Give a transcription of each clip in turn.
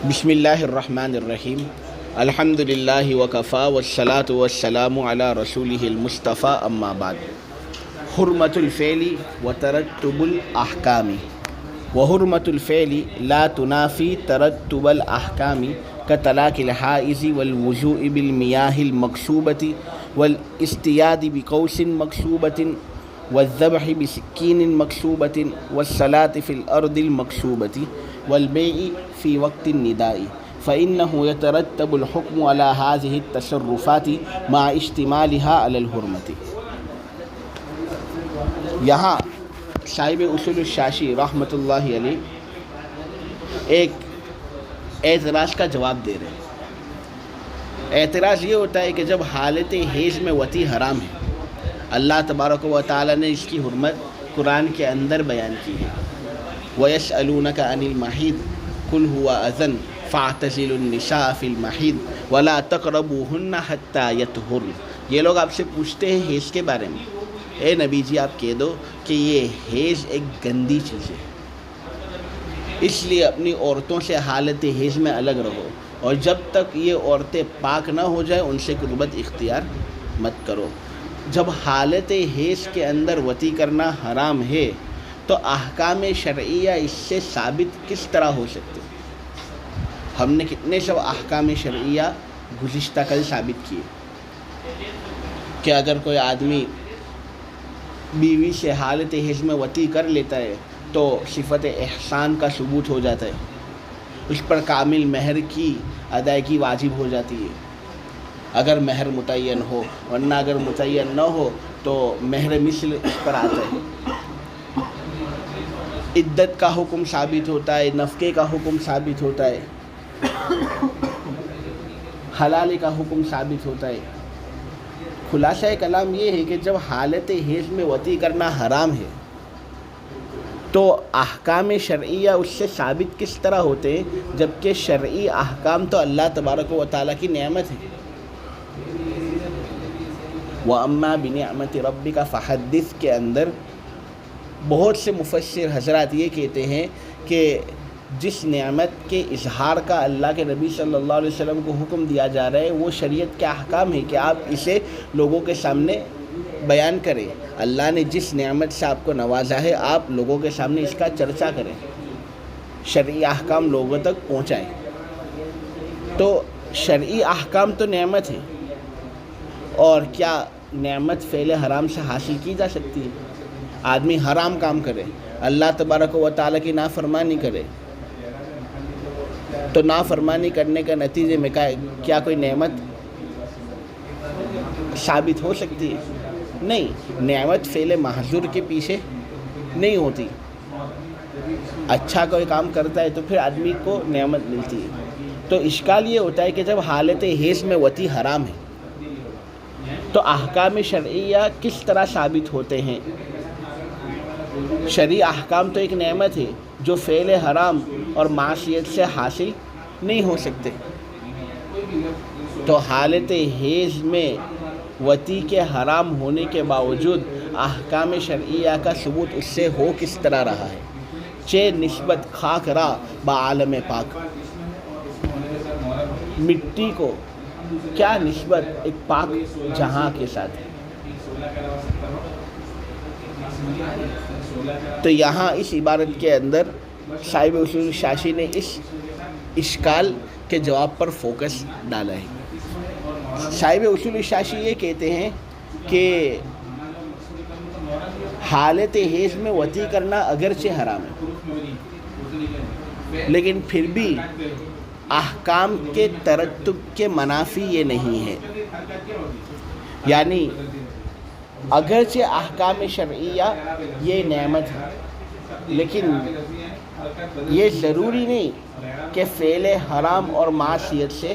بسم اللہ الرحمن الرحیم الحمد للہ وکفا والصلاة والسلام علی رسولہ المصطفیٰ اما بعد حرمت الفعل وترتب الاحکام وحرمت الفعل لا تنافی ترتب الاحکام كطلاق الحائض والوضوء بالمیاہ المکشوبۃ والاصطیاد بقوس مکشوبۃ والذبح بسکین مکشوبۃ والصلاة فی الارض المکشوبۃ والبيع في وقت النداء فإنه يترتب الحكم على هذه التصرفات مع اشتمالها على الحرمة۔ یہاں صاحب اصول الشاشی رحمۃ اللہ علیہ ایک اعتراض کا جواب دے رہے ہیں۔ اعتراض یہ ہوتا ہے کہ جب حالت حیض میں وطی حرام ہے، اللہ تبارک و تعالیٰ نے اس کی حرمت قرآن کے اندر بیان کی ہے۔ وَيَسْأَلُونَكَ عَنِ الْمَحِيضِ قُلْ هُوَ أَذًى فَاعْتَزِلُوا النِّسَاءَ فِي الْمَحِيضِ وَلَا تَقْرَبُوهُنَّ حَتَّى يَطْهُرْنَ۔ یہ لوگ آپ سے پوچھتے ہیں حیض کے بارے میں، اے نبی جی آپ کہہ دو کہ یہ حیض ایک گندی چیز ہے، اس لیے اپنی عورتوں سے حالت حیض میں الگ رہو، اور جب تک یہ عورتیں پاک نہ ہو جائیں ان سے قربت اختیار مت کرو۔ جب حالت حیض کے اندر وطی کرنا حرام ہے تو احکام شرعیہ اس سے ثابت کس طرح ہو سکتے؟ ہم نے کتنے سب احکام شرعیہ گزشتہ کل ثابت کیے کہ اگر کوئی آدمی بیوی سے حالت حیض میں وطی کر لیتا ہے تو صفت احسان کا ثبوت ہو جاتا ہے، اس پر کامل مہر کی ادائیگی واجب ہو جاتی ہے اگر مہر متعین ہو، ورنہ اگر متعین نہ ہو تو مہر مثل اس پر آتا ہے۔ عدت کا حکم ثابت ہوتا ہے، نفقے کا حکم ثابت ہوتا ہے، حلالے کا حکم ثابت ہوتا ہے۔ خلاصہ کلام یہ ہے کہ جب حالت حیض میں وطی کرنا حرام ہے تو احکام شرعیہ اس سے ثابت کس طرح ہوتے ہیں، جبکہ شرعی احکام تو اللہ تبارک و تعالیٰ کی نعمت ہے۔ وَأَمَّا بِنِعْمَةِ رَبِّكَ فَحَدِّثْ کے اندر بہت سے مفسر حضرات یہ کہتے ہیں کہ جس نعمت کے اظہار کا اللہ کے نبی صلی اللہ علیہ وسلم کو حکم دیا جا رہا ہے وہ شریعت کے احکام ہے کہ آپ اسے لوگوں کے سامنے بیان کریں۔ اللہ نے جس نعمت سے آپ کو نوازا ہے آپ لوگوں کے سامنے اس کا چرچا کریں، شرعی احکام لوگوں تک پہنچائیں۔ تو شرعی احکام تو نعمت ہے، اور کیا نعمت فعل حرام سے حاصل کی جا سکتی ہے؟ آدمی حرام کام کرے، اللہ تبارک و تعالیٰ کی نافرمانی کرے تو نافرمانی کرنے کے نتیجے میں کیا کوئی نعمت ثابت ہو سکتی ہے؟ نہیں، نعمت فعل محظور کے پیچھے نہیں ہوتی۔ اچھا کوئی کام کرتا ہے تو پھر آدمی کو نعمت ملتی ہے۔ تو اشکال یہ ہوتا ہے کہ جب حالت حیض میں وطی حرام ہے تو احکام شرعیہ کس طرح ثابت ہوتے ہیں؟ شرعی احکام تو ایک نعمت ہے جو فعل حرام اور معصیت سے حاصل نہیں ہو سکتے، تو حالت حیض میں وطی کے حرام ہونے کے باوجود احکام شرعیہ کا ثبوت اس سے ہو کس طرح رہا ہے؟ چہ نسبت خاک را با عالم پاک، مٹی کو کیا نسبت ایک پاک جہاں کے ساتھ ہے؟ تو یہاں اس عبارت کے اندر صاحب اصول الشاشی نے اس اشکال کے جواب پر فوکس ڈالا ہے۔ صاحب اصول الشاشی یہ کہتے ہیں کہ حالت حیض میں وطی کرنا اگرچہ حرام ہے لیکن پھر بھی احکام کے ترتب کے منافی یہ نہیں ہے، یعنی اگرچہ احکام شرعیہ یہ نعمت ہے لیکن یہ ضروری نہیں کہ فعل حرام اور معصیت سے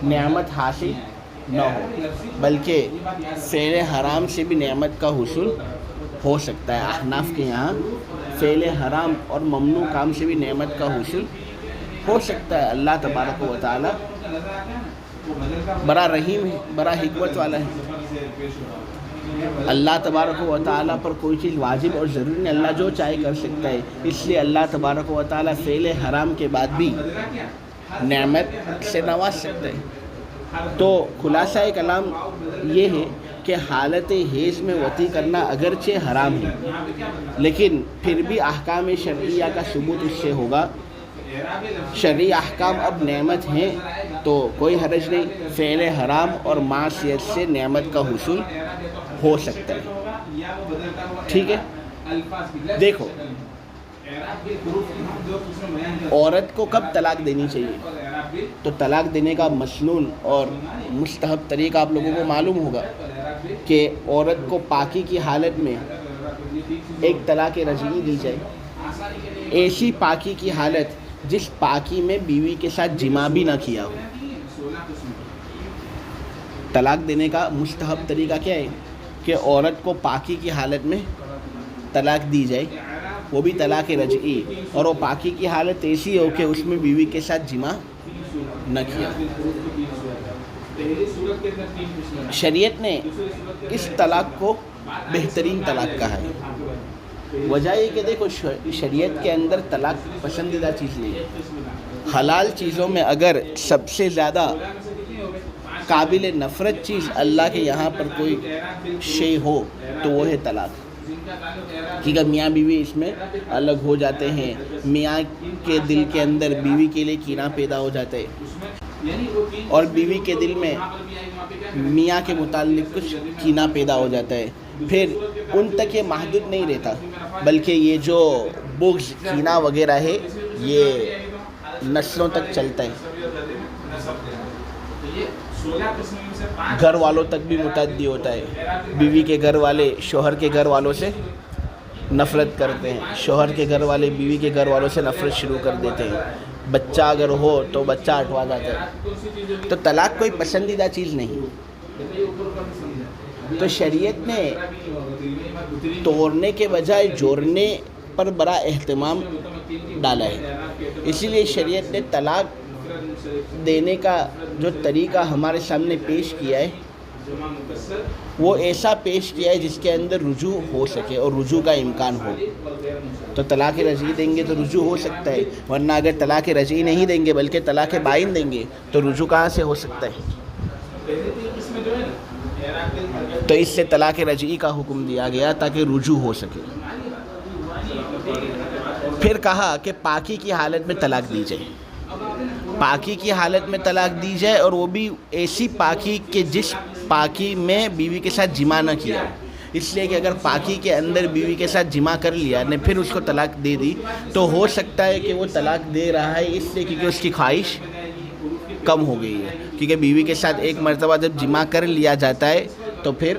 نعمت حاصل نہ ہو، بلکہ فعل حرام سے بھی نعمت کا حصول ہو سکتا ہے۔ احناف کے یہاں فعل حرام اور ممنوع کام سے بھی نعمت کا حصول ہو سکتا ہے۔ اللہ تبارک و تعالیٰ بڑا رحیم ہے، بڑا حکمت والا ہے۔ اللہ تبارک و تعالیٰ پر کوئی چیز واجب اور ضروری نہیں، اللہ جو چاہے کر سکتا ہے، اس لیے اللہ تبارک و تعالیٰ فعل حرام کے بعد بھی نعمت سے نواز سکتا ہے۔ تو خلاصہ کلام یہ ہے کہ حالت حیض میں وطی کرنا اگرچہ حرام ہے، لیکن پھر بھی احکام شرعیہ کا ثبوت اس سے ہوگا۔ شرعی احکام اب نعمت ہیں تو کوئی حرج نہیں، فعل حرام اور معصیت سے نعمت کا حصول ہو سکتا ہے۔ ٹھیک ہے، دیکھو عورت کو کب طلاق دینی چاہیے، تو طلاق دینے کا مسنون اور مستحب طریقہ آپ لوگوں کو معلوم ہوگا کہ عورت کو پاکی کی حالت میں ایک طلاق رجعی دی جائے، ایسی پاکی کی حالت جس پاکی میں بیوی کے ساتھ جماع بھی نہ کیا ہو۔ طلاق دینے کا مستحب طریقہ کیا ہے کہ عورت کو پاکی کی حالت میں طلاق دی جائے، وہ بھی طلاق رجعی، اور وہ پاکی کی حالت ایسی ہو کہ اس میں بیوی کے ساتھ جماع نہ کیا۔ شریعت نے اس طلاق کو بہترین طلاق کہا ہے۔ وجہ یہ کہ دیکھو شریعت کے اندر طلاق پسندیدہ چیز نہیں ہے۔ حلال چیزوں میں اگر سب سے زیادہ قابل نفرت چیز اللہ کے یہاں پر کوئی شے ہو تو وہ ہے طلاق، کیونکہ میاں بیوی اس میں الگ ہو جاتے ہیں، میاں کے دل کے اندر بیوی کے لیے کینہ پیدا ہو جاتا ہے، اور بیوی کے دل میں میاں کے متعلق کچھ کینہ پیدا ہو جاتا ہے۔ پھر ان تک یہ محدود نہیں رہتا، بلکہ یہ جو بغض کینہ وغیرہ ہے یہ نسلوں تک چلتا ہے، گھر والوں تک بھی متعدی ہوتا ہے۔ بیوی کے گھر والے شوہر کے گھر والوں سے نفرت کرتے ہیں، شوہر کے گھر والے بیوی کے گھر والوں سے نفرت شروع کر دیتے ہیں، بچہ اگر ہو تو بچہ ہٹوا جاتا ہے۔ تو طلاق کوئی پسندیدہ چیز نہیں، تو شریعت نے توڑنے کے بجائے جوڑنے پر بڑا اہتمام ڈالا ہے۔ اسی لیے شریعت نے طلاق دینے کا جو طریقہ ہمارے سامنے پیش کیا ہے وہ ایسا پیش کیا ہے جس کے اندر رجوع ہو سکے اور رجوع کا امکان ہو۔ تو طلاق رجعی دیں گے تو رجوع ہو سکتا ہے، ورنہ اگر طلاق رجعی نہیں دیں گے بلکہ طلاق بائن دیں گے تو رجوع کہاں سے ہو سکتا ہے؟ تو اس سے طلاق رجعی کا حکم دیا گیا تاکہ رجوع ہو سکے۔ پھر کہا کہ پاکی کی حالت میں طلاق دی جائے، پاکی کی حالت میں طلاق دی جائے، اور وہ بھی ایسی پاکی کہ جس پاکی میں بیوی کے ساتھ جماع نہ کیا، اس لیے کہ اگر پاکی کے اندر بیوی کے ساتھ جماع کر لیا نے پھر اس کو طلاق دے دی تو ہو سکتا ہے کہ وہ طلاق دے رہا ہے اس لیے کیونکہ اس کی خواہش کم ہو گئی ہے، کیونکہ بیوی کے ساتھ ایک مرتبہ جب جماع کر لیا جاتا ہے تو پھر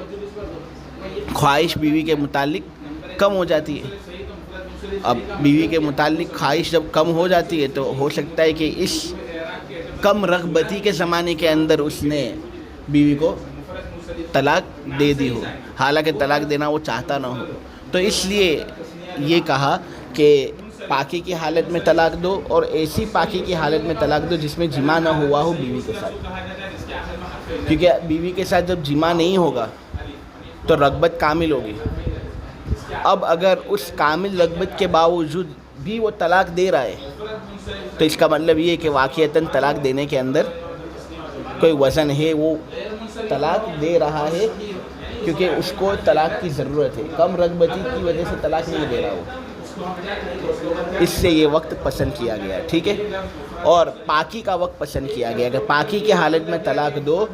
خواہش بیوی کے متعلق کم ہو جاتی ہے۔ اب بیوی کے متعلق خواہش جب کم ہو جاتی ہے تو ہو سکتا ہے کہ اس کم رغبتی کے زمانے کے اندر اس نے بیوی کو طلاق دے دی ہو، حالانکہ طلاق دینا وہ چاہتا نہ ہو۔ تو اس لیے یہ کہا کہ پاکی کی حالت میں طلاق دو، اور ایسی پاکی کی حالت میں طلاق دو جس میں جماع نہ ہوا ہو بیوی کے ساتھ، کیونکہ بیوی کے ساتھ جب جماع نہیں ہوگا تو رغبت کامل ہوگی۔ اب اگر اس کامل رغبت کے باوجود بھی وہ طلاق دے رہا ہے تو اس کا مطلب یہ ہے کہ واقعتاً طلاق دینے کے اندر کوئی وزن ہے، وہ طلاق دے رہا ہے کیونکہ اس کو طلاق کی ضرورت ہے، کم رغبتی کی وجہ سے طلاق نہیں دے رہا وہ، اس سے یہ وقت پسند کیا گیا، ٹھیک ہے۔ اور پاکی کا وقت پسند کیا گیا کہ پاکی کی حالت میں طلاق دو،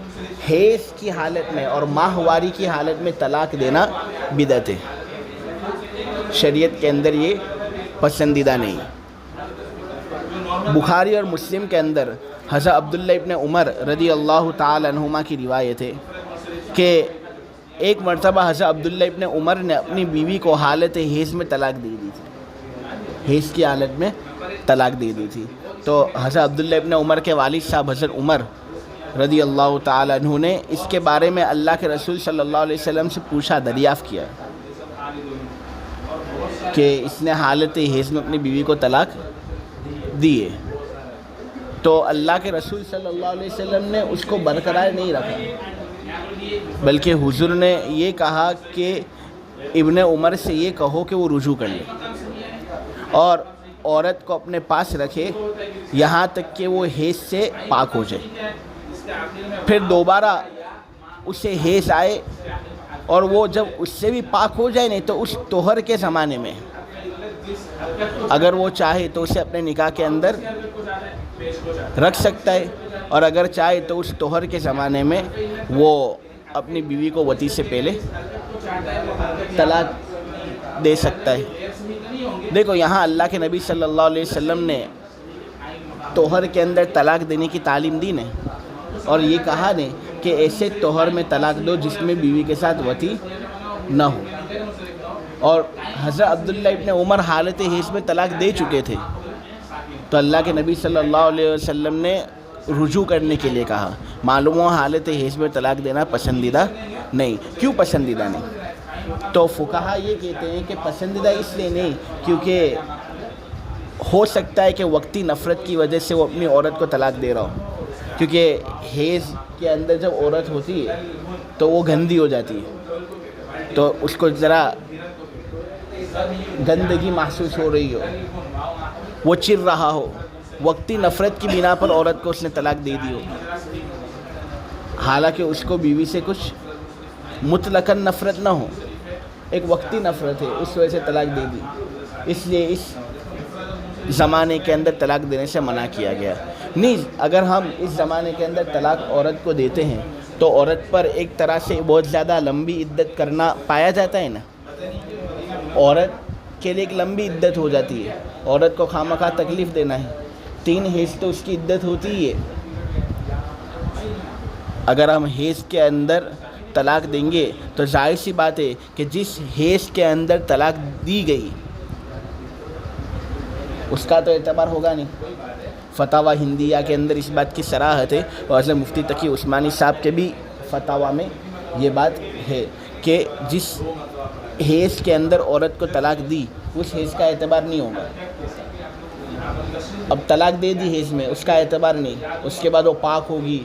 حیض کی حالت میں اور ماہواری کی حالت میں طلاق دینا بدعت ہے، شریعت کے اندر یہ پسندیدہ نہیں۔ بخاری اور مسلم کے اندر حضرت عبداللہ ابن عمر رضی اللہ تعالی عنہما کی روایت ہے کہ ایک مرتبہ حضرت عبداللہ ابن عمر نے اپنی بیوی کو حالت حیض میں طلاق دے دی تھی، حیض کی حالت میں طلاق دے دی تھی۔ تو حضرت عبداللہ ابن عمر کے والد صاحب حضرت عمر رضی اللہ تعالی عنہ نے اس کے بارے میں اللہ کے رسول صلی اللہ علیہ وسلم سے پوچھا، دریافت کیا کہ اس نے حالت حیض میں اپنی بیوی کو طلاق دی ہے، تو اللہ کے رسول صلی اللہ علیہ وسلم نے اس کو برقرار نہیں رکھا، بلکہ حضور نے یہ کہا کہ ابن عمر سے یہ کہو کہ وہ رجوع کر لے اور عورت کو اپنے پاس رکھے یہاں تک کہ وہ حیض سے پاک ہو جائے، پھر دوبارہ اسے حیض آئے اور وہ جب اس سے بھی پاک ہو جائے نہیں تو اس طہر کے زمانے میں اگر وہ چاہے تو اسے اپنے نکاح کے اندر رکھ سکتا ہے، اور اگر چاہے تو اس طہر کے زمانے میں وہ اپنی بیوی کو وطی سے پہلے طلاق دے سکتا ہے۔ دیکھو یہاں اللہ کے نبی صلی اللہ علیہ وسلم نے طہر کے اندر طلاق دینے کی تعلیم دی نے، اور یہ کہا نے کہ ایسے طہر میں طلاق دو جس میں بیوی کے ساتھ وطی نہ ہو، اور حضرت عبداللہ ابن عمر حالت حیض میں طلاق دے چکے تھے، تو اللہ کے نبی صلی اللہ علیہ وسلم نے رجوع کرنے کے لیے کہا۔ معلوم ہو حالت حیض میں طلاق دینا پسندیدہ نہیں۔ کیوں پسندیدہ نہیں؟ تو فقہا یہ کہتے ہیں کہ پسندیدہ اس لیے نہیں کیونکہ ہو سکتا ہے کہ وقتی نفرت کی وجہ سے وہ اپنی عورت کو طلاق دے رہا ہو، کیونکہ حیض کے اندر جب عورت ہوتی ہے تو وہ گندی ہو جاتی ہے، تو اس کو ذرا گندگی محسوس ہو رہی ہو، وہ چر رہا ہو، وقتی نفرت کی بنا پر عورت کو اس نے طلاق دے دی ہو، حالانکہ اس کو بیوی سے کچھ مطلقاً نفرت نہ ہو، ایک وقتی نفرت ہے، اس وجہ سے طلاق دے دی، اس لیے اس زمانے کے اندر طلاق دینے سے منع کیا گیا۔ نہیں، اگر ہم اس زمانے کے اندر طلاق عورت کو دیتے ہیں تو عورت پر ایک طرح سے بہت زیادہ لمبی عدت کرنا پایا جاتا ہے نا، عورت کے لیے ایک لمبی عدت ہو جاتی ہے، عورت کو خواہ تکلیف دینا ہے، 3 حیض تو اس کی عدت ہوتی ہی ہے۔ اگر ہم حیض کے اندر طلاق دیں گے تو ظاہر سی بات ہے کہ جس حیض کے اندر طلاق دی گئی اس کا تو اعتبار ہوگا نہیں۔ فتاوی ہندیہ کے اندر اس بات کی صراحت ہے، اور حضرت مفتی تقی عثمانی صاحب کے بھی فتاوی میں یہ بات ہے کہ جس حیض کے اندر عورت کو طلاق دی اس حیض کا اعتبار نہیں ہوگا۔ اب طلاق دے دی حیض میں، اس کا اعتبار نہیں، اس کے بعد وہ پاک ہوگی،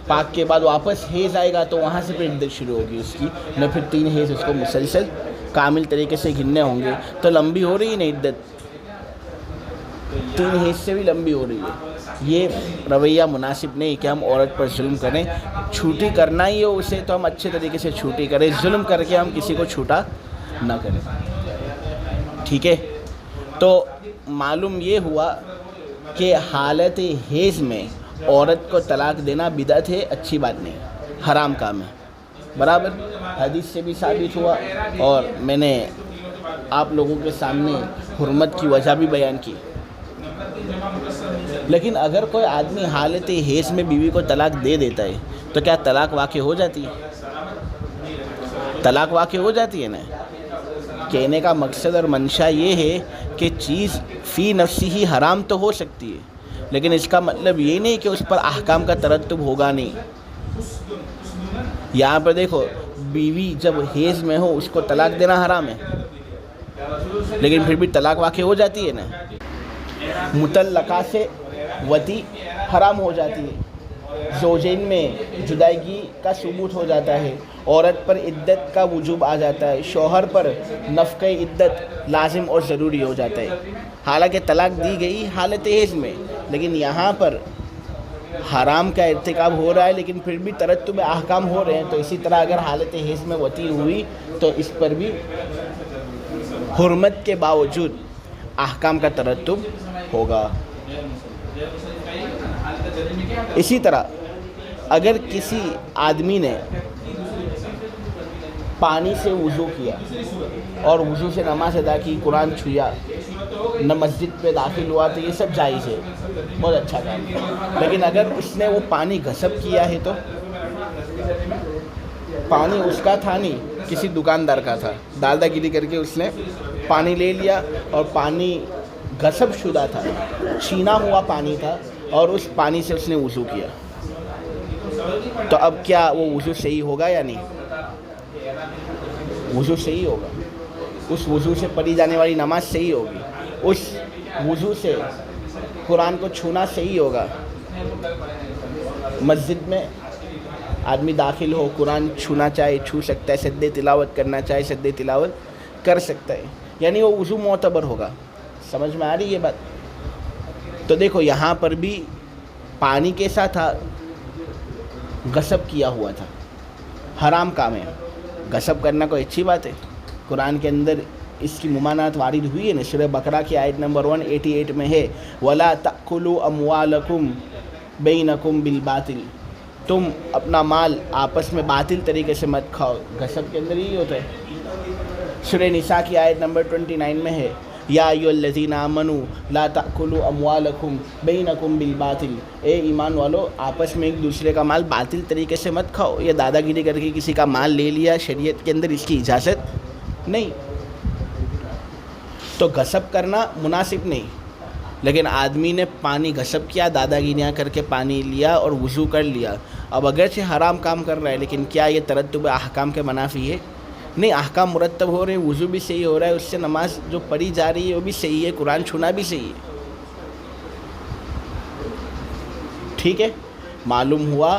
پاک کے بعد واپس حیض آئے گا تو وہاں سے پھر عدت شروع ہوگی اس کی، میں پھر 3 حیض اس کو مسلسل کامل طریقے سے گننے ہوں گے، تو لمبی ہو رہی ہے نا عدت، 3 حیض سے بھی لمبی ہو رہی ہے۔ یہ رویہ مناسب نہیں کہ ہم عورت پر ظلم کریں، چھوٹی کرنا ہی ہو اسے تو ہم اچھے طریقے سے چھوٹی کریں، ظلم کر کے ہم کسی کو چھوٹا نہ کریں، ٹھیک ہے؟ تو معلوم یہ ہوا کہ حالت حیض میں عورت کو طلاق دینا بدعت ہے، اچھی بات نہیں، حرام کام ہے، برابر حدیث سے بھی ثابت ہوا، اور میں نے آپ لوگوں کے سامنے حرمت کی وجہ بھی بیان کی۔ لیکن اگر کوئی آدمی حالت حیض میں بیوی کو طلاق دے دیتا ہے تو کیا طلاق واقع ہو جاتی ہے؟ طلاق واقع ہو جاتی ہے نا۔ کہنے کا مقصد اور منشا یہ ہے کہ چیز فی نفسی ہی حرام تو ہو سکتی ہے، لیکن اس کا مطلب یہ نہیں کہ اس پر احکام کا ترتب ہوگا نہیں۔ یہاں پر دیکھو، بیوی جب حیض میں ہو اس کو طلاق دینا حرام ہے، لیکن پھر بھی طلاق واقع ہو جاتی ہے نا۔ مطلقہ سے وطی حرام ہو جاتی ہے، زوجین میں جدائیگی کا ثبوت ہو جاتا ہے، عورت پر عدت کا وجوب آ جاتا ہے، شوہر پر نفقہ عدت لازم اور ضروری ہو جاتا ہے، حالانکہ طلاق دی گئی حالت حیض میں، لیکن یہاں پر حرام کا ارتکاب ہو رہا ہے لیکن پھر بھی ترتب احکام ہو رہے ہیں۔ تو اسی طرح اگر حالت حیض میں وطی ہوئی تو اس پر بھی حرمت کے باوجود احکام کا ترتب ہوگا۔ اسی طرح اگر کسی آدمی نے پانی سے وضو کیا اور وضو سے نماز ادا کی، قرآن چھویا، نہ مسجد پہ داخل ہوا، تو یہ سب جائز ہے، بہت اچھا کام ہے۔ لیکن اگر اس نے وہ پانی غصب کیا ہے تو پانی اس کا تھا نہیں، کسی دکاندار کا تھا، دادا گیری کر کے اس نے پانی لے لیا اور پانی غصب شدہ تھا، چھینا ہوا پانی تھا، اور اس پانی سے اس نے وضو کیا، تو اب کیا وہ وضو صحیح ہوگا یا نہیں؟ وضو صحیح ہوگا، اس وضو سے پڑھی جانے والی نماز صحیح ہوگی، اس وضو سے قرآن کو چھونا صحیح ہوگا، مسجد میں آدمی داخل ہو قرآن چھونا چاہے چھو سکتا ہے، سجدے تلاوت کرنا چاہے سجدے تلاوت کر سکتا ہے، یعنی وہ وضو معتبر ہوگا. سمجھ میں آ رہی ہے بات؟ تو دیکھو یہاں پر بھی پانی کیسا تھا؟ غصب کیا ہوا تھا، حرام کام ہے. غصب کرنا کوئی اچھی بات ہے؟ قرآن کے اندر اس کی ممانعت وارد ہوئی ہے نا. سورہ بقرہ کی آیت نمبر 188 میں ہے وَلَا تَأْكُلُوا أَمْوَالَكُمْ بَيْنَكُمْ بِالْبَاطِلِ، تم اپنا مال آپس میں باطل طریقے سے مت کھاؤ. غصب کے اندر یہی ہوتا ہے. سورہ نساء کی آیت نمبر 29 میں ہے یا ایھا الذین آمنوا لا تأکلوا اموالکم بینکم بالباطل، اے ایمان والو آپس میں ایک دوسرے کا مال باطل طریقے سے مت کھاؤ. یہ دادا گیری کر کے کسی کا مال لے لیا، شریعت کے اندر اس کی اجازت نہیں. تو غصب کرنا مناسب نہیں. لیکن آدمی نے پانی غصب کیا، دادا گیریاں کر کے پانی لیا اور وضو کر لیا. اب اگرچہ حرام کام کر رہا ہے لیکن کیا یہ ترتب احکام کے منافی ہے؟ نہیں، احکام مرتب ہو رہے ہیں، وضو بھی صحیح ہو رہا ہے، اس سے نماز جو پڑھی جا رہی ہے وہ بھی صحیح ہے، قرآن چھونا بھی صحیح ہے. ٹھیک ہے، معلوم ہوا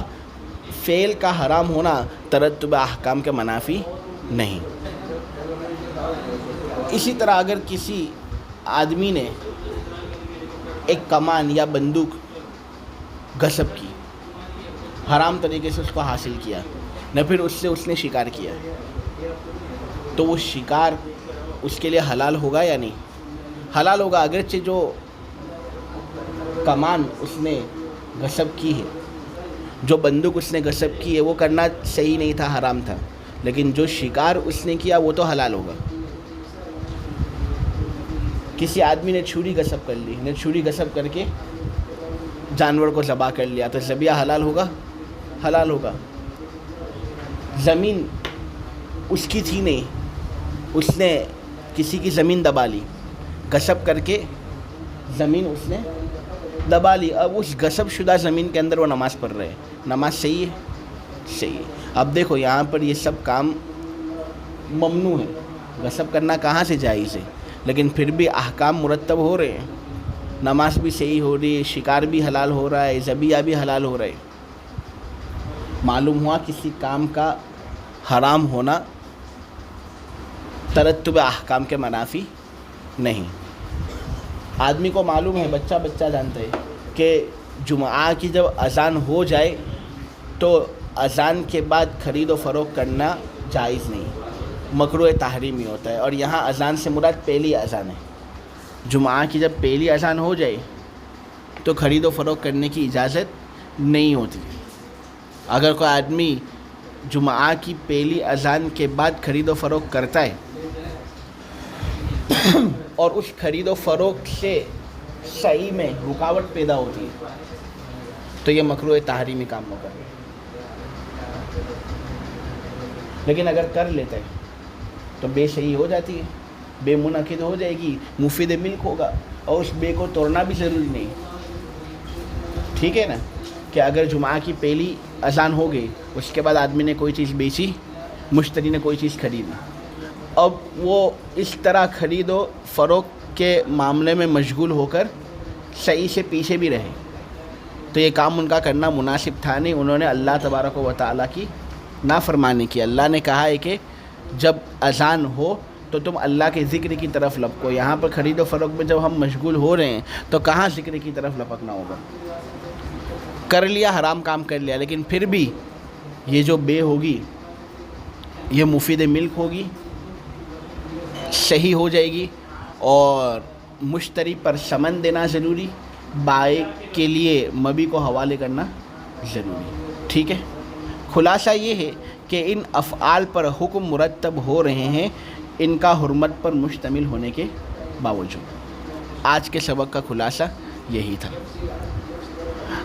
فعل کا حرام ہونا ترتب احکام کے منافی نہیں. اسی طرح اگر کسی آدمی نے ایک کمان یا بندوق غصب کی، حرام طریقے سے اس کو حاصل کیا، نہ پھر اس سے اس نے شکار کیا، تو وہ شکار اس کے لیے حلال ہوگا یا نہیں؟ حلال ہوگا. اگرچہ جو کمان اس نے غصب کی ہے، جو بندوق اس نے غصب کی ہے وہ کرنا صحیح نہیں تھا، حرام تھا، لیکن جو شکار اس نے کیا وہ تو حلال ہوگا. کسی آدمی نے چھری غصب کر لی، نے چھری غصب کر کے جانور کو ذبح کر لیا، تو ذبیحہ حلال ہوگا؟ حلال ہوگا. زمین اس کی تھی نہیں، اس نے کسی کی زمین دبا لی، غصب کر کے زمین اس نے دبا لی. اب اس غصب شدہ زمین کے اندر وہ نماز پڑھ رہے ہیں، نماز صحیح ہے؟ صحیح ہے. اب دیکھو یہاں پر یہ سب کام ممنوع ہے، غصب کرنا کہاں سے جائز ہے، لیکن پھر بھی احکام مرتب ہو رہے ہیں. نماز بھی صحیح ہو رہی ہے، شکار بھی حلال ہو رہا ہے، ذبیحہ بھی حلال ہو رہا ہے. معلوم ہوا کسی کام کا حرام ہونا ترتب احکام کے منافی نہیں. آدمی کو معلوم ہے، بچہ جانتا ہے کہ جمعہ کی جب اذان ہو جائے تو اذان کے بعد خرید و فروخت کرنا جائز نہیں، مکروہ تحریمی ہوتا ہے. اور یہاں اذان سے مراد پہلی اذان ہے. جمعہ کی جب پہلی اذان ہو جائے تو خرید و فروخت کرنے کی اجازت نہیں ہوتی. اگر کوئی آدمی جمعہ کی پہلی اذان کے بعد خرید و فروخت کرتا ہے اور اس خرید و فروخت سے صحیح میں رکاوٹ پیدا ہوتی ہے تو یہ مکروہ تحریمی کام ہوگا. لیکن اگر کر لیتا ہے تو بے صحیح ہو جاتی ہے، بے منعقد ہو جائے گی، مفید ملک ہوگا، اور اس بے کو توڑنا بھی ضروری نہیں. ٹھیک ہے نا، کہ اگر جمعہ کی پہلی اذان ہو گئی، اس کے بعد آدمی نے کوئی چیز بیچی، مشتری نے کوئی چیز خریدی، اب وہ اس طرح خرید و فروخت کے معاملے میں مشغول ہو کر صحیح سے پیچھے بھی رہے تو یہ کام ان کا کرنا مناسب تھا نہیں. انہوں نے اللہ تبارک و تعالیٰ کی نافرمانی کی. اللہ نے کہا ہے کہ جب اذان ہو تو تم اللہ کے ذکر کی طرف لپکو. یہاں پر خرید و فروخت میں جب ہم مشغول ہو رہے ہیں تو کہاں ذکر کی طرف لپکنا ہوگا؟ کر لیا، حرام کام کر لیا، لیکن پھر بھی یہ جو بے ہوگی یہ مفید ملک ہوگی، صحیح ہو جائے گی، اور مشتری پر ثمن دینا ضروری، بائع کے لیے مبی کو حوالے کرنا ضروری. ٹھیک ہے، خلاصہ یہ ہے کہ ان افعال پر حکم مرتب ہو رہے ہیں ان کا حرمت پر مشتمل ہونے کے باوجود. آج کے سبق کا خلاصہ یہی تھا.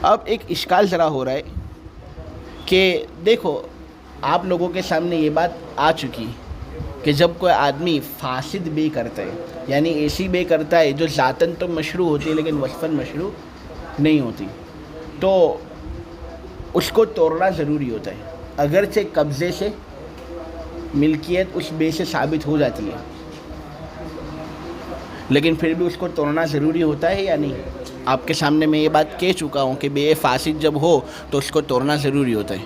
اب ایک اشکال ذرا ہو رہا ہے کہ دیکھو آپ لوگوں کے سامنے یہ بات آ چکی کہ جب کوئی آدمی فاسد بے کرتا ہے، یعنی ایسی بے کرتا ہے جو ذاتاً تو مشروع ہوتی ہے لیکن وصفاً مشروع نہیں ہوتی، تو اس کو توڑنا ضروری ہوتا ہے. اگرچہ قبضے سے ملکیت اس بے سے ثابت ہو جاتی ہے لیکن پھر بھی اس کو توڑنا ضروری ہوتا ہے یا نہیں؟ آپ کے سامنے میں یہ بات کہہ چکا ہوں کہ بے فاسد جب ہو تو اس کو توڑنا ضروری ہوتا ہے.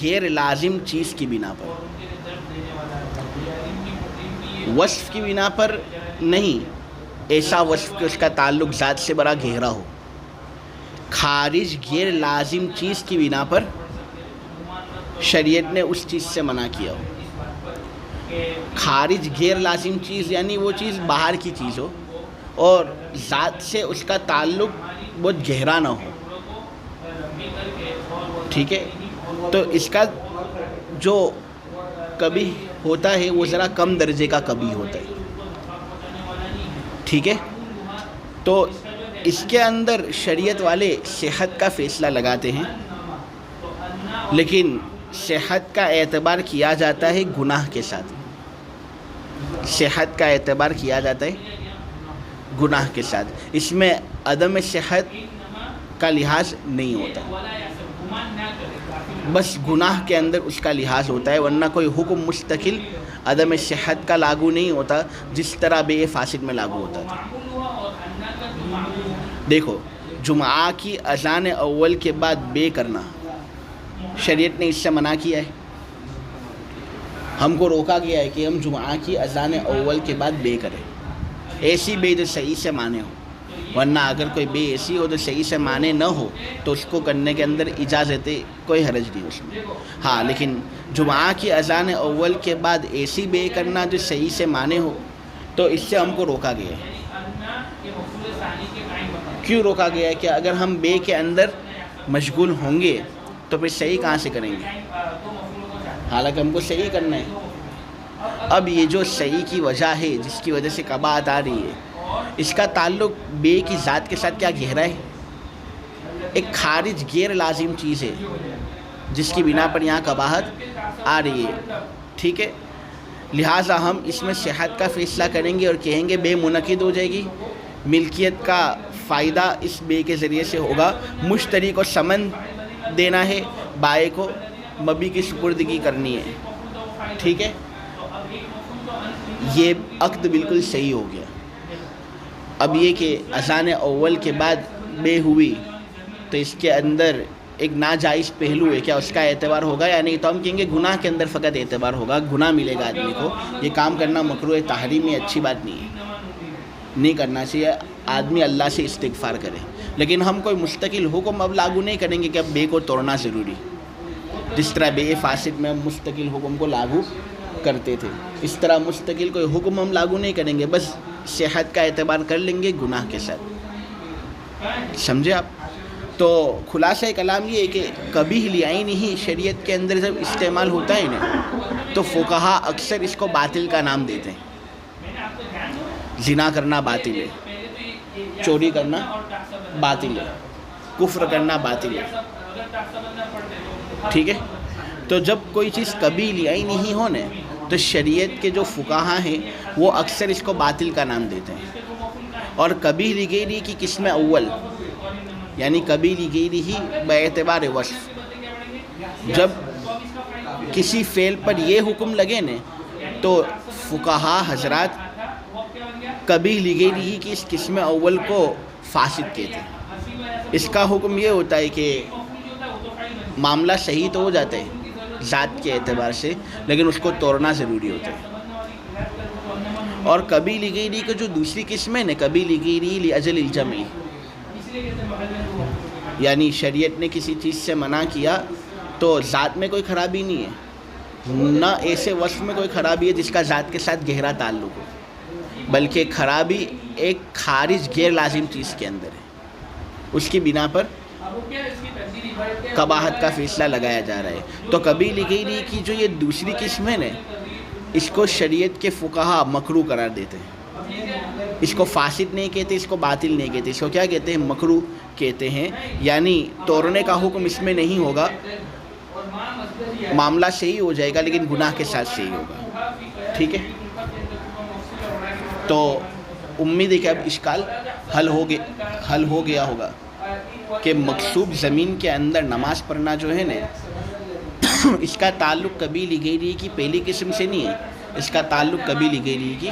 غیر لازم چیز کی بنا پر، وصف کی بنا پر نہیں، ایسا وصف کہ اس کا تعلق ذات سے بڑا گہرا ہو، خارج غیر لازم چیز کی بنا پر شریعت نے اس چیز سے منع کیا ہو۔ خارج غیر لازم چیز یعنی وہ چیز باہر کی چیز ہو اور ذات سے اس کا تعلق بہت گہرا نہ ہو، ٹھیک ہے، تو اس کا جو کبھی ہوتا ہے وہ ذرا کم درجے کا کبھی ہوتا ہے، ٹھیک ہے۔ تو اس کے اندر شریعت والے صحت کا فیصلہ لگاتے ہیں، لیکن صحت کا اعتبار کیا جاتا ہے گناہ کے ساتھ، صحت کا اعتبار کیا جاتا ہے گناہ کے ساتھ، اس میں عدم صحت کا لحاظ نہیں ہوتا، بس گناہ کے اندر اس کا لحاظ ہوتا ہے، ورنہ کوئی حکم مستقل عدم صحت کا لاگو نہیں ہوتا جس طرح بے فاسد میں لاگو ہوتا تھا۔ دیکھو، جمعہ کی اذان اول کے بعد بے کرنا شریعت نے اس سے منع کیا ہے، ہم کو روکا گیا ہے کہ ہم جمعہ کی اذان اول کے بعد بے کریں، ایسی بے جو صحیح سے مانے ہو، ورنہ اگر کوئی بے ایسی ہو جو صحیح سے مانے نہ ہو تو اس کو کرنے کے اندر اجازت ہے، کوئی حرج نہیں اس میں، ہاں لیکن جمعہ کی اذان اول کے بعد ایسی بے کرنا جو صحیح سے مانے ہو تو اس سے ہم کو روکا گیا ہے۔ کیوں روکا گیا ہے؟ کہ اگر ہم بے کے اندر مشغول ہوں گے تو پھر صحیح کہاں سے کریں گے، حالانکہ ہم کو صحیح کرنا ہے۔ اب یہ جو صحیح کی وجہ ہے جس کی وجہ سے قباحت آ رہی ہے، اس کا تعلق بے کی ذات کے ساتھ کیا گہرا ہے؟ ایک خارج غیر لازم چیز ہے جس کی بنا پر یہاں قباحت آ رہی ہے، ٹھیک ہے، لہٰذا ہم اس میں صحت کا فیصلہ کریں گے اور کہیں گے بے منعقد ہو جائے گی، ملکیت کا فائدہ اس بے کے ذریعے سے ہوگا، مشتری کو سمن دینا ہے، بائع کو مبی کی سپردگی کرنی ہے، ٹھیک ہے، یہ عقد بالکل صحیح ہو گیا۔ اب یہ کہ اذان اول کے بعد بے ہوئی تو اس کے اندر ایک ناجائز پہلو ہے، کیا اس کا اعتبار ہوگا یا نہیں؟ تو ہم کہیں گے گناہ کے اندر فقط اعتبار ہوگا، گناہ ملے گا آدمی کو، یہ کام کرنا مکروہ تحریمی اچھی بات نہیں ہے، نہیں کرنا چاہیے، آدمی اللہ سے استغفار کرے، لیکن ہم کوئی مستقل حکم اب لاگو نہیں کریں گے کہ اب بے کو توڑنا ضروری، جس طرح بے فاسد میں ہم مستقل حکم کو لاگو کرتے تھے، اس طرح مستقل کوئی حکم ہم لاگو نہیں کریں گے، بس صحت کا اعتبار کر لیں گے گناہ کے ساتھ، سمجھے آپ؟ تو خلاصہ کلام یہ ہے کہ کبھی لعین ہی شریعت کے اندر جب استعمال ہوتا ہے نا تو فقہا اکثر اس کو باطل کا نام دیتے ہیں، زنا کرنا باطل ہے، چوری کرنا باطل ہے، کفر کرنا باطل ہے، ٹھیک ہے۔ تو جب کوئی چیز کبھی لعین ہی ہو نا تو شریعت کے جو فقہا ہیں وہ اکثر اس کو باطل کا نام دیتے ہیں، اور کبھی لغیری کی قسم اول یعنی کبھی لغیری ہی باعتبار وصف، جب کسی فعل پر یہ حکم لگے نا تو فقہا حضرات کبھی لغیری ہی کی اس قسم اول کو فاسد کہتے ہیں۔ اس کا حکم یہ ہوتا ہے کہ معاملہ صحیح تو ہو جاتا ہے ذات کے اعتبار سے، لیکن اس کو توڑنا ضروری ہوتا ہے۔ اور کبھی لغیری کو جو دوسری قسم ہے نا، کبھی لغیری لاجل الجمع، یعنی شریعت نے کسی چیز سے منع کیا تو ذات میں کوئی خرابی نہیں ہے، نہ ایسے وصف میں کوئی خرابی ہے جس کا ذات کے ساتھ گہرا تعلق ہو، بلکہ خرابی ایک خارج غیر لازم چیز کے اندر ہے، اس کی بنا پر قباحت کا فیصلہ لگایا جا رہا ہے۔ تو کبھی لغیری کی جو یہ دوسری قسم ہے نا، اس کو شریعت کے فقہا مکروہ قرار دیتے ہیں، اس کو فاسد نہیں کہتے، اس کو باطل نہیں کہتے، اس کو کیا کہتے ہیں؟ مکروہ کہتے ہیں، یعنی توڑنے کا حکم اس میں نہیں ہوگا، معاملہ صحیح ہو جائے گا لیکن گناہ کے ساتھ صحیح ہوگا، ٹھیک ہے۔ تو امید ہے کہ اب اشکال حل ہو گیا ہوگا کہ مغصوب زمین کے اندر نماز پڑھنا جو ہے نا، اس کا تعلق کبھی لغیری کی پہلی قسم سے نہیں ہے، اس کا تعلق کبھی لغیری کی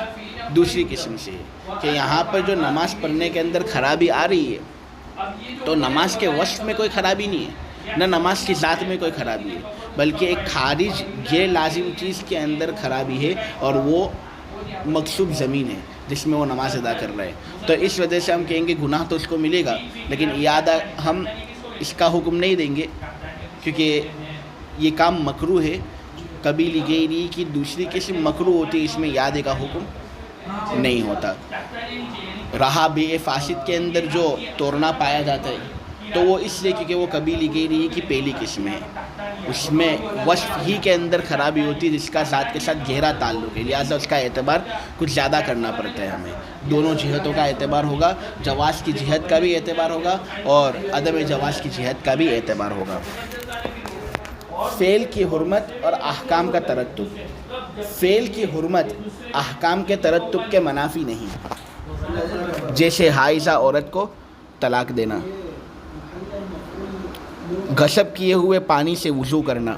دوسری قسم سے ہے، کہ یہاں پر جو نماز پڑھنے کے اندر خرابی آ رہی ہے تو نماز کے وصف میں کوئی خرابی نہیں ہے، نہ نماز کی ذات میں کوئی خرابی ہے، بلکہ ایک خارج غیر لازم چیز کے اندر خرابی ہے، اور وہ مغصوب زمین ہے جس میں وہ نماز ادا کر رہا ہے. تو اس وجہ سے ہم کہیں گے گناہ تو اس کو ملے گا، لیکن اعادہ ہم اس کا حکم نہیں دیں گے، کیونکہ یہ کام مکروہ ہے. قبیل غیری کی دوسری قسم مکروہ ہوتی ہے، اس میں اعادے کا حکم نہیں ہوتا. رہا بے فاسد کے اندر جو توڑنا پایا جاتا ہے تو وہ اس لیے کیونکہ وہ قبیل غیری کی پہلی قسم ہے، اس میں وصف ہی کے اندر خرابی ہوتی ہے جس کا ذات کے ساتھ گہرا تعلق ہے، لہٰذا اس کا اعتبار کچھ زیادہ کرنا پڑتا ہے ہمیں. دونوں جہتوں کا اعتبار ہوگا، جواز کی جہت کا بھی اعتبار ہوگا اور عدم جواز کی جہت کا بھی اعتبار ہوگا. فعل کی حرمت اور احکام کا ترتب. فعل کی حرمت احکام کے ترتب کے منافی نہیں، جیسے حائضہ عورت کو طلاق دینا، غصب کیے ہوئے پانی سے وضو کرنا،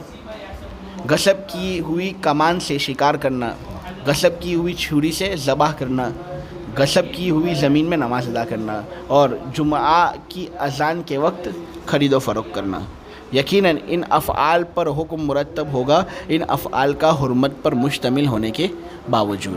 غصب کی ہوئی کمان سے شکار کرنا، غصب کی ہوئی چھری سے ذبح کرنا، غصب کی ہوئی زمین میں نماز ادا کرنا، اور جمعہ کی اذان کے وقت خرید و فروخت کرنا. یقیناً ان افعال پر حکم مرتب ہوگا، ان افعال کا حرمت پر مشتمل ہونے کے باوجود.